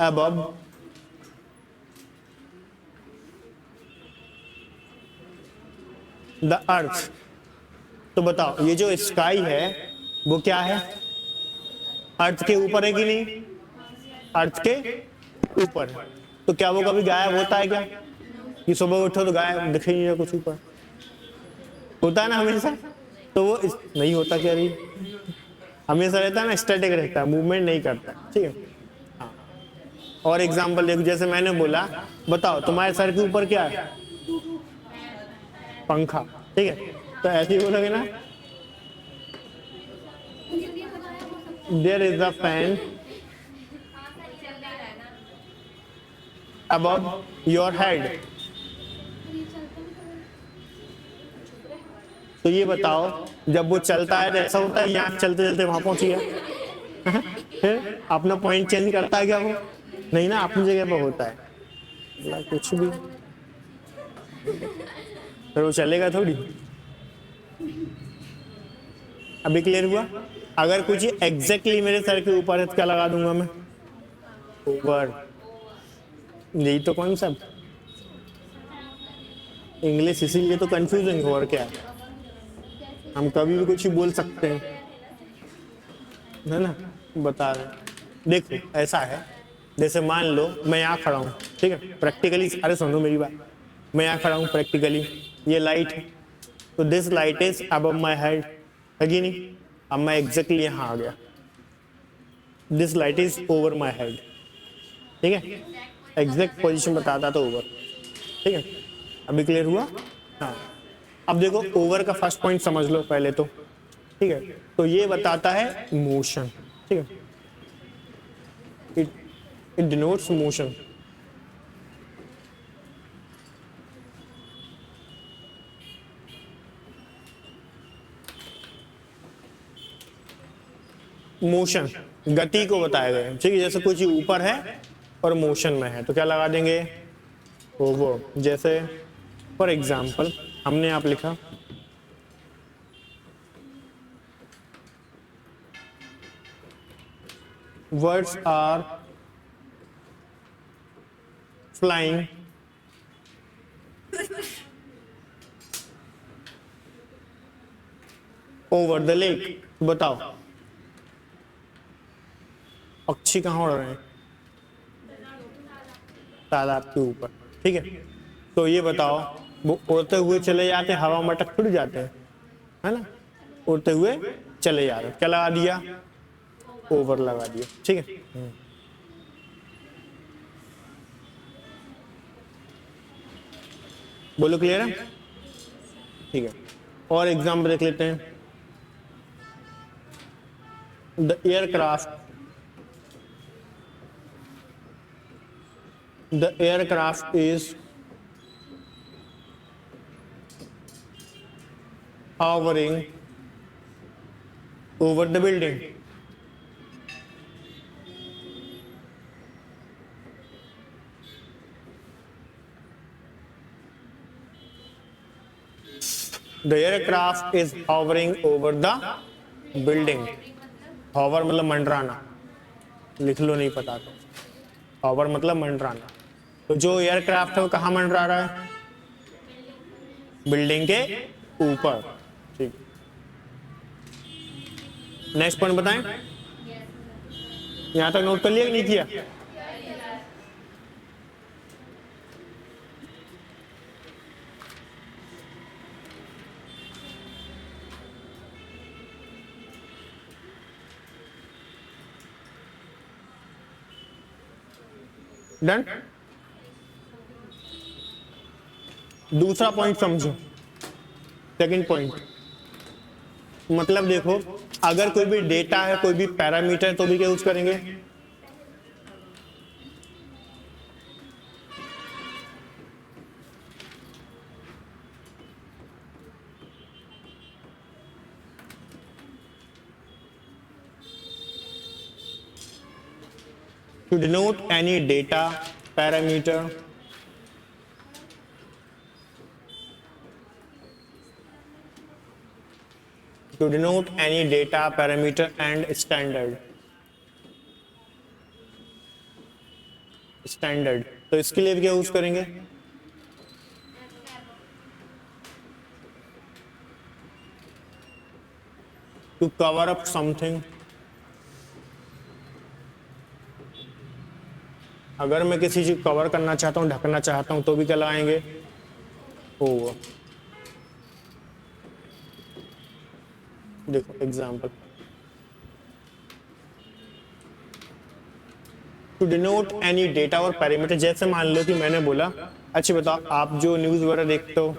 above the earth. तो बताओ, ये जो स्काई है वो क्या है? अर्थ के ऊपर है कि नहीं? अर्थ के ऊपर है। तो क्या वो कभी गायब होता है क्या? कि सुबह उठो तो गायब दिखे नहीं कुछ ऊपर, होता है ना हमेशा? तो वो नहीं होता क्या? रही हमेशा रहता है ना, स्टैटिक रहता है, मूवमेंट नहीं करता, ठीक है। हाँ, और एग्जांपल देखो, जैसे मैंने बोला, बताओ तुम्हारे सर के ऊपर क्या है? पंखा, ठीक है, तो ऐसे ही बोलोगे ना, there is a fan above your head. तो ये बताओ, जब वो चलता है तो ऐसा होता है यहाँ चलते चलते वहां पहुंच गया, फिर अपना पॉइंट चेंज करता है क्या वो? नहीं ना, अपनी जगह पर होता है। कुछ भी, फिर वो चलेगा थोड़ी। अभी क्लियर हुआ? अगर कुछ एग्जैक्टली मेरे सर के ऊपर है तो क्या लगा दूंगा मैं? ओवर। यही तो कॉन्सेप्ट, इंग्लिश इसीलिए तो कंफ्यूजिंग हो, और क्या है, हम कभी भी कुछ ही बोल सकते हैं, है ना। बता रहे, देखो ऐसा है, जैसे मान लो मैं यहाँ खड़ा हूँ, ठीक है, प्रैक्टिकली, अरे सुनो मेरी बात, मैं यहाँ खड़ा हूँ प्रैक्टिकली, ये लाइट है, तो this light is above my head, है कि नहीं? अब मैं एग्जैक्टली यहाँ आ गया, this light is over my head, ठीक है, एग्जैक्ट पोजीशन बताता तो ओवर, ठीक है। अभी क्लियर हुआ? हाँ, अब देखो ओवर का फर्स्ट पॉइंट समझ लो पहले तो, ठीक है, तो ये बताता है मोशन, ठीक है, इट डिनोट्स मोशन। मोशन गति को बताया गया है, ठीक है, जैसे कुछ ऊपर है और मोशन में है तो क्या लगा देंगे? वो जैसे फॉर एग्जाम्पल हमने आप लिखा birds are flying over the lake, बताओ पक्षी कहाँ उड़ रहे हैं? तालाब के ऊपर, ठीक है, तो ये बताओ वो उड़ते हुए चले जाते हैं, हवा में अटक थोड़ी जाते हैं, है ना, उड़ते हुए चले जा रहे, क्या लगा दिया? ओवर लगा दिया, ठीक है। बोलो क्लियर है? ठीक है, और एग्जाम्पल देख लेते हैं। The aircraft is hovering over the building. The aircraft is hovering over the building. Hover मतलब मंडराना, लिख लो नहीं पता तो, hover मतलब मंडराना, तो जो एयरक्राफ्ट है वो कहाँ मंडरा रहा है? बिल्डिंग के ऊपर, ठीक। नेक्स्ट पॉइंट बताएं, यहां तक नोट कर लिया कि नहीं किया? डन। दूसरा पॉइंट समझो, सेकंड पॉइंट, मतलब देखो अगर कोई भी डेटा है, कोई भी पैरामीटर, तो भी क्या यूज करेंगे? To denote any data parameter, to denote any data parameter and standard, तो इसके लिए भी क्या यूज करेंगे? to cover up something, अगर मैं किसी चीज कवर करना चाहता हूँ, ढकना चाहता हूँ, तो भी क्या लगाएंगे? ओवर। देखो example, to denote any data और पैरामीटर, जैसे मान लो कि मैंने बोला अच्छा बताओ आप जो न्यूज वगैरह देखते हो,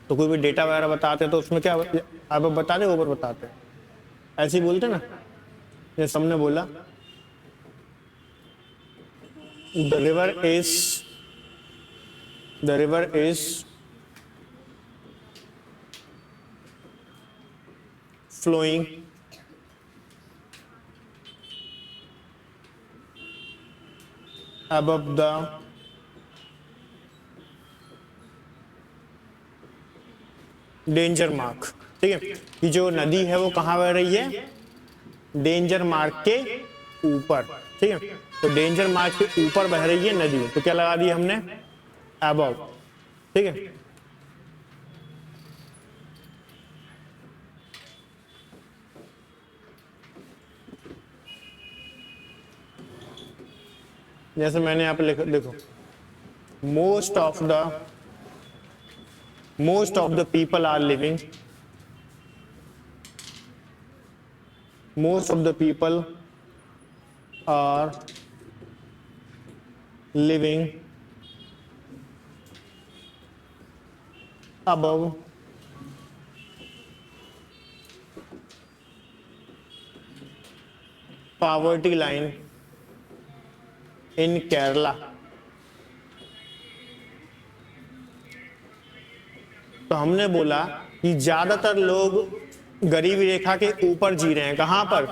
तो कोई भी डेटा वगैरह बताते हैं तो उसमें क्या आप बताते ओवर बताते हैं, ऐसे ही बोलते ना। जैसे हमने बोला the river is flowing above the danger mark. ठीक है, कि जो नदी है वो कहाँ बह रही है, डेंजर मार्क के ऊपर। ठीक है, तो डेंजर मार्क के ऊपर बह रही है नदी, तो क्या लगा दिया हमने, अबव। ठीक है, जैसे मैंने यहाँ पे लिखा, देखो most of the people are living, most of the people are living above poverty line in Kerala। तो हमने बोला कि ज्यादातर लोग गरीबी रेखा के ऊपर जी रहे हैं, कहां पर,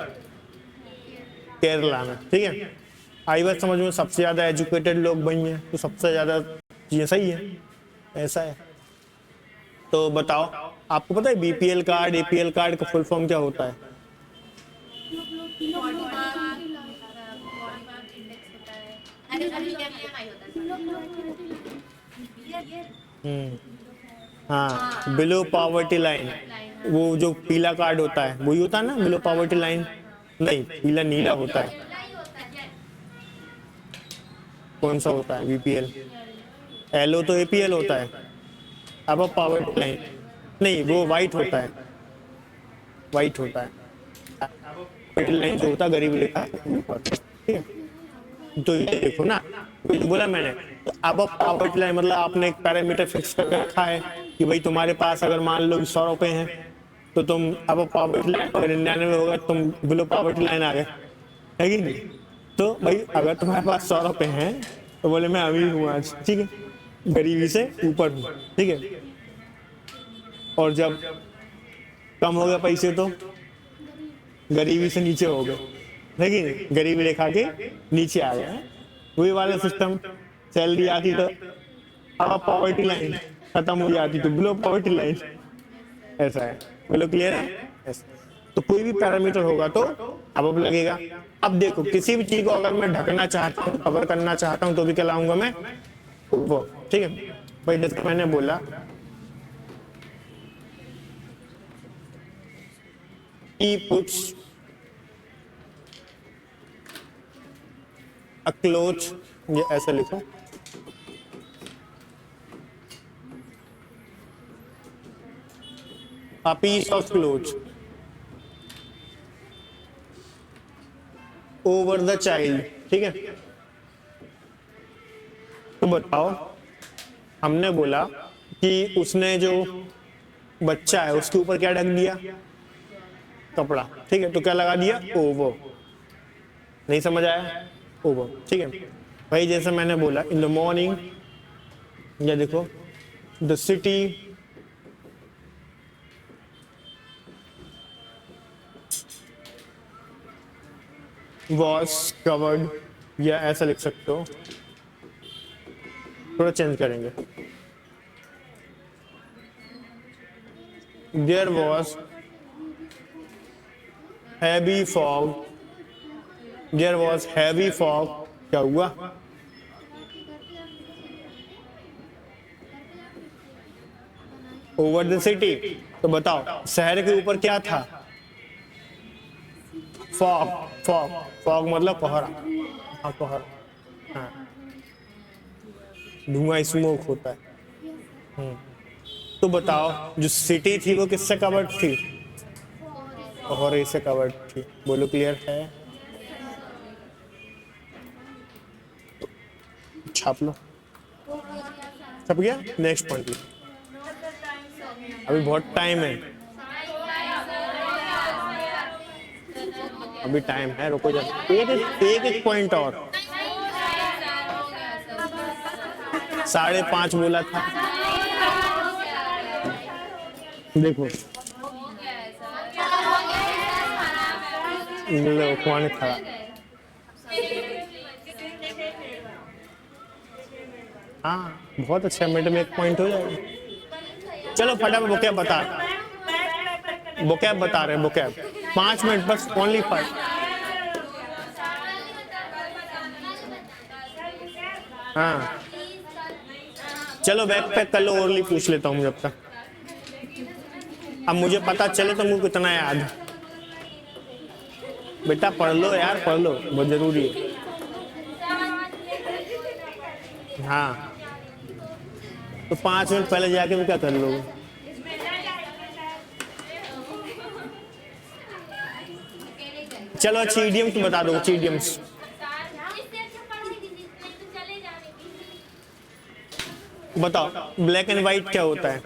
केरला में। ठीक है, आई बात समझ में, सबसे ज्यादा एजुकेटेड लोग वही हैं, तो सबसे ज्यादा ये सही है, ऐसा है। तो बताओ, आपको पता है बीपीएल कार्ड एपीएल कार्ड का फुल फॉर्म क्या होता है? हाँ, बिलो पॉवर्टी लाइन। वो जो पीला कार्ड होता है वही होता है ना बिलो पॉवर्टी लाइन? नहीं, पीला नीला होता है। कौन सा होता है? बीपीएल। एलओ तो एपीएल होता है। अब पॉवर्टी लाइन नहीं, वो वाइट होता है, वाइट होता है। पॉवर्टी लाइन जो होता है गरीबी रेखा के ऊपर। ठीक है, तो ये देखो ना, बोला मैंने, तो अब पॉवर्टी लाइन मतलब आपने एक पैरामीटर फिक्स करके रखा है कि भाई तुम्हारे पास अगर मान लो 100 रुपए हैं तो तुम अब पॉवर्टी लाइन, अगर 99 होगा तुम बिलो पॉवर्टी लाइन आ गए, है कि नहीं? तो भाई अगर तुम्हारे पास 100 रुपए हैं तो बोले मैं अमीर हूँ आज, ठीक है, गरीबी से ऊपर हूँ। ठीक है, और जब कम हो गया पैसे तो गरीबी से नीचे हो गए, है कि नहीं, गरीबी रेखा के नीचे आ गए। वही वाला सिस्टम, सैलरी आती तो अब पॉवर्टी लाइन खत्म हो जाती तो बिलो पॉवर्टी लाइन, ऐसा है। बोलो क्लियर है? तो कोई भी पैरामीटर होगा तो अब लगेगा। अब देखो, किसी भी चीज को अगर मैं ढकना चाहता हूँ, कवर करना चाहता हूँ, तो भी क्या लाऊंगा मैं, वो। ठीक है भाई, जैसे मैंने बोला he puts a cloth, ये ऐसा लिखो, a piece of cloth over the child। ठीक है, तो बताओ, हमने बोला कि उसने जो बच्चा है उसके ऊपर क्या ढक दिया, कपड़ा। ठीक है, तो क्या लगा दिया, ओवर। नहीं समझ आया? ओवर। ठीक है भाई, जैसे मैंने बोला इन द मॉर्निंग, या देखो द सिटी वॉज कवर्ड, या ऐसा लिख सकते हो, थोड़ा चेंज करेंगे, there was heavy fog, there was heavy fog, क्या हुआ, ओवर द सिटी। तो बताओ शहर के ऊपर क्या था, फॉग। फॉग, फॉग मतलब कोहरा। हाँ, कोहरा, हाँ, धुआं, स्मोक होता है। तो बताओ जो सिटी थी वो किससे कवर्ड थी, कोहरे से कवर्ड थी। बोलो क्लियर है? छाप लो, छप गया। नेक्स्ट पॉइंट, अभी बहुत टाइम है, अभी टाइम है, रुको जरा, एक पॉइंट और। 5:30 बोला था, देखो लो कौन खड़ा। हाँ बहुत अच्छा, मिनट में 1 पॉइंट हो जाएगा। चलो फटाफट बुकैब बता रहे हैं बुकैब 5 मिनट बस, ओनली 5। हाँ चलो बैक पैक कर लो, ओरली पूछ लेता हूँ जब तक। अब मुझे पता चले तो मुझे कितना याद। बेटा पढ़ लो यार, पढ़ लो, बहुत जरूरी है। हाँ तो 5 मिनट पहले जाके मैं क्या कर लोगे। चलो अच्छी इडियम्स बता दो, अच्छी इडियम्स बताओ। ब्लैक एंड व्हाइट क्या होता है?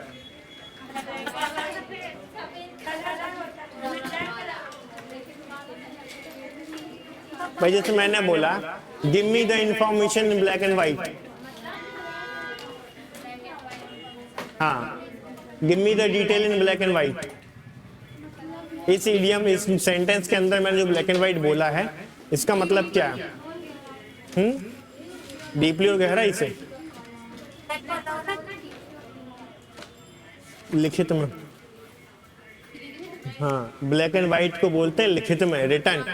भाई जैसे मैंने बोला give me the information in black and white. हाँ give me the detail in black and white. इस इडियम, इस सेंटेंस के अंदर मैंने जो ब्लैक एंड व्हाइट बोला है, इसका मतलब क्या है? डीपली और गहराई से लिखित में। हाँ ब्लैक एंड व्हाइट को बोलते हैं लिखित में, रिटर्न।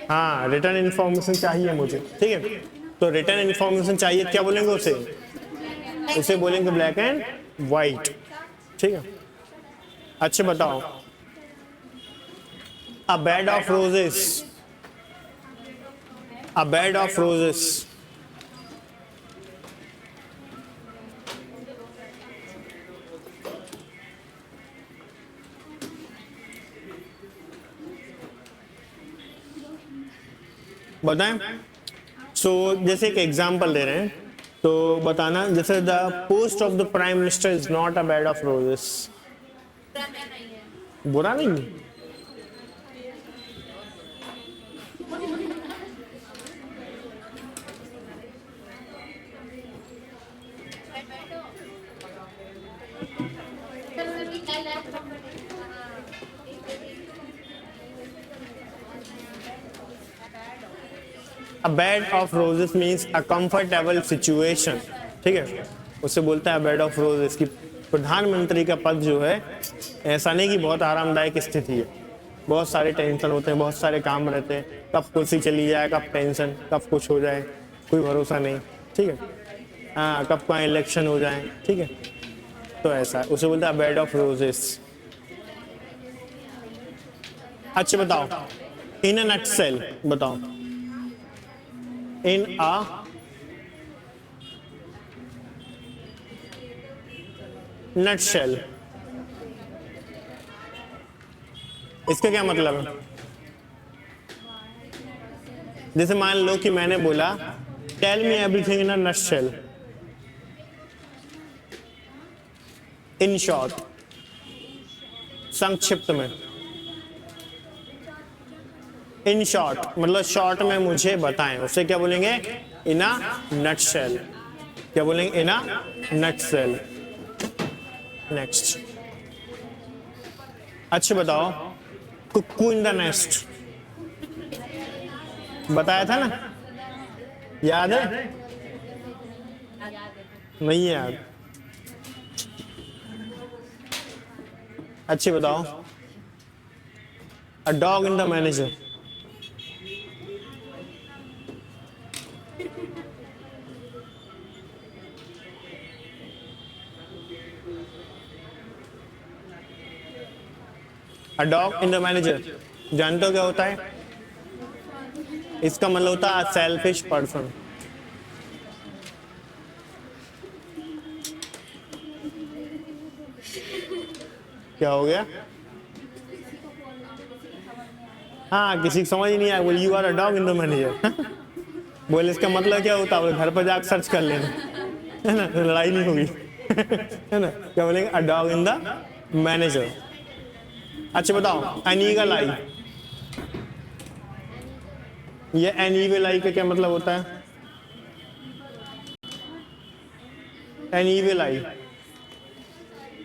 हाँ रिटर्न इन्फॉर्मेशन चाहिए मुझे, ठीक है। तो रिटर्न इन्फॉर्मेशन चाहिए, क्या बोलेंगे उसे? उसे बोलेंगे ब्लैक एंड व्हाइट, ठीक है। अच्छा बताओ, a bed of roses, a bed of roses बताएं। सो जैसे एक एग्जांपल दे रहे हैं तो बताना, जैसे the post of the prime minister is not a bed of roses. बुरा नहीं है। A bed of roses means a comfortable situation, ठीक है। उससे बोलता है बेड ऑफ रोजेस की प्रधानमंत्री का पद जो है ऐसा नहीं कि बहुत आरामदायक स्थिति है, बहुत सारे टेंशन होते हैं, बहुत सारे काम रहते हैं, कब कुर्सी चली जाए, कब टेंशन, कब कुछ हो जाए, कोई भरोसा नहीं, ठीक है। हाँ कब का इलेक्शन हो जाए, ठीक है। तो ऐसा उसे बोलता है बेड ऑफ रोजेस। अच्छा बताओ, इन अ नटसेल बताओ, इन अ नटशेल, इसका क्या मतलब है? जैसे मान लो कि मैंने बोला tell me everything in a nutshell, in short, संक्षिप्त में। इन शॉर्ट मतलब शॉर्ट में मुझे बताएं, उसे क्या बोलेंगे? इन अ नटशेल। क्या बोलेंगे? इन अ नटशेल। नेक्स्ट, अच्छा बताओ, कुक्कू इन द नेस्ट बताया था ना, याद है? नहीं है याद? अच्छी बताओ, अ dog in the manager. A dog in the manager जानते हो क्या होता है? इसका मतलब होता है सेल्फिश पर्सन। क्या हो गया? हाँ किसी को समझ ही नहीं आया, बोले you are a dog in the manager. बोले इसका मतलब क्या होता है? बोले घर पर जाकर सर्च कर लेना, है ना, लड़ाई नहीं होगी। है ना, क्या बोलेंगे, अ डॉग इन द मैनेजर। अच्छा बताओ, एन ईगल आई, ये एन ईविल आई का क्या मतलब होता है? एन ईविल आई,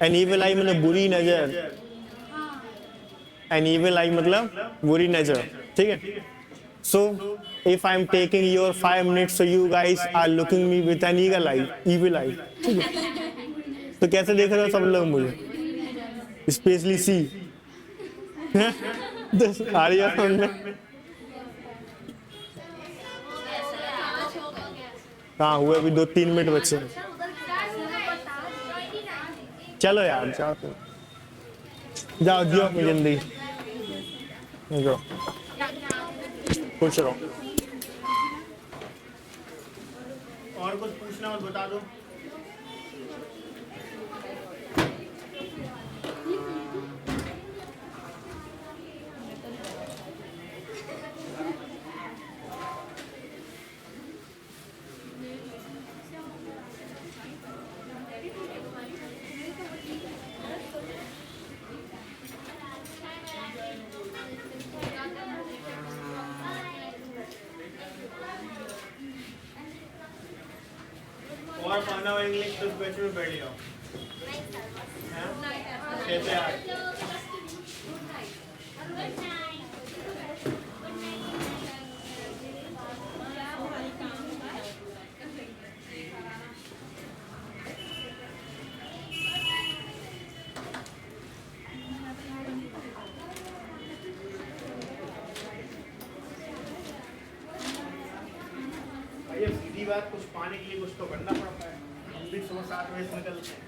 एन ईविल आई मतलब बुरी नजर, एन ईविल आई मतलब बुरी नजर, ठीक है। So if I am taking your 5 minutes, so you guys are looking me with an eagle eye, evil eye, ठीक है। तो कैसे देख रहे हो सब लोग मुझे, स्पेशली सी आ रही है समझ में? कहाँ हुए, अभी 2-3 मिनट बचे हैं। चलो यार जाओ, जाओ जियो अपनी जिंदगी, जाओ खुश रहो। और कुछ पूछना और बता दो। और पढ़ना हो इंग्लिश तो बैठ में बैठ जाओ। कैसे आज ये सीधी बात, कुछ पाने के लिए कुछ तो करना पड़ता है। हम भी सुबह 7 बजे से निकलते हैं।